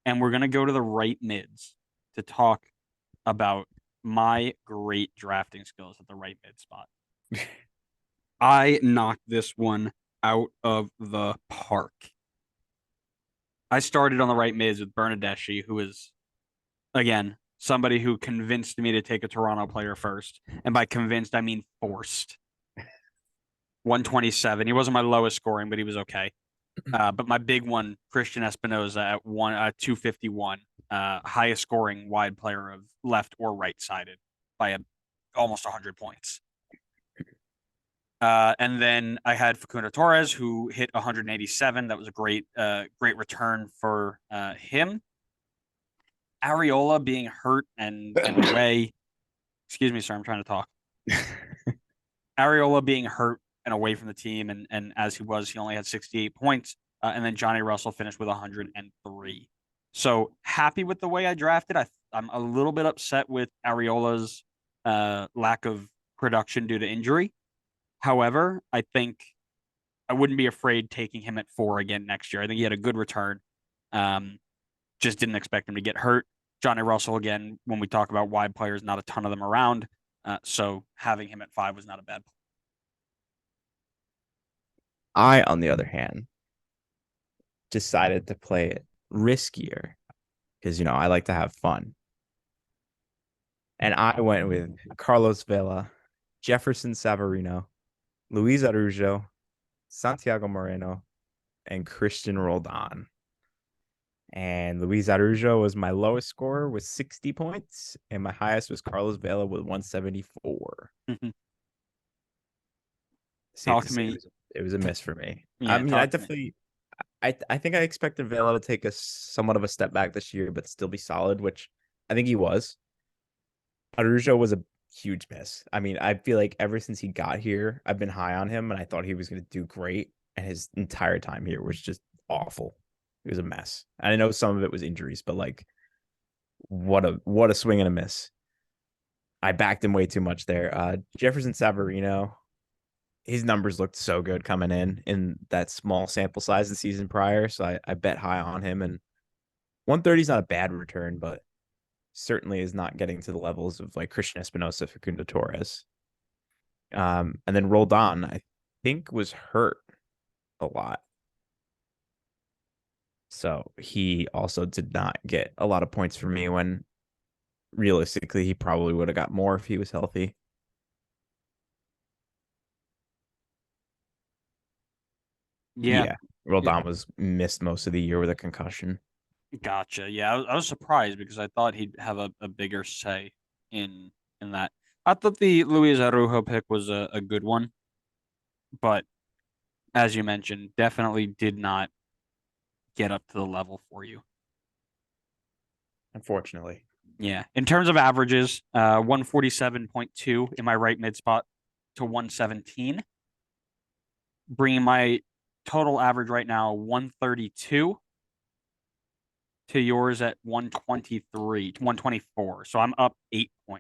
and we're gonna go to the right mids to talk about my great drafting skills at the right mid spot. I knocked this one out of the park. I started on the right mids with Bernadeschi, who is, again, somebody who convinced me to take a Toronto player first. And by convinced, I mean forced. 127. He wasn't my lowest scoring, but he was okay. But my big one, Christian Espinoza at 251, highest scoring wide player of left or right sided by almost 100 points. And then I had Facundo Torres, who hit 187. That was a great return for him. Areola being hurt and away. Excuse me, sir. I'm trying to talk. Areola being hurt and away from the team, and as he was, he only had 68 points. And then Johnny Russell finished with 103. So happy with the way I drafted. I'm a little bit upset with Areola's lack of production due to injury. However, I think I wouldn't be afraid taking him at 4 again next year. I think he had a good return. Just didn't expect him to get hurt. Johnny Russell, again, when we talk about wide players, not a ton of them around. So having him at 5 was not a bad. I, on the other hand, decided to play it riskier because, I like to have fun. And I went with Carlos Vela, Jefferson Savarino, Luis Araujo, Santiago Moreno, and Christian Roldan. And Luis Araujo was my lowest scorer with 60 points, and my highest was Carlos Vela with 174. Safe Talk to to say me. it was a miss for me. I Yeah, mean, I talk to me. definitely, I think I expected Vela to take a somewhat of a step back this year, but still be solid, which I think he was. Araujo was a huge miss. I mean, I feel like ever since he got here, I've been high on him, and I thought he was going to do great, and his entire time here was just awful. It was a mess. And I know some of it was injuries, but like, what a swing and a miss. I backed him way too much there. Jefferson Savarino, his numbers looked so good coming in that small sample size the season prior. So I bet high on him. And 130 is not a bad return, but certainly is not getting to the levels of like Christian Espinosa, Facundo Torres. And then Roldan, I think, was hurt a lot. So he also did not get a lot of points for me when realistically he probably would have got more if he was healthy. Yeah, Yeah. yeah, Roldan was missed most of the year with a concussion. gotcha. Yeah, I was surprised because I thought he'd have a bigger say in in that. I thought the Luis Araujo pick was a good one, but as you mentioned, definitely did not get up to the level for you. Unfortunately. Yeah. In terms of averages, 147.2 in my right mid spot to 117, bringing my total average right now 132 to yours at 123, 124. So I'm up 8 points.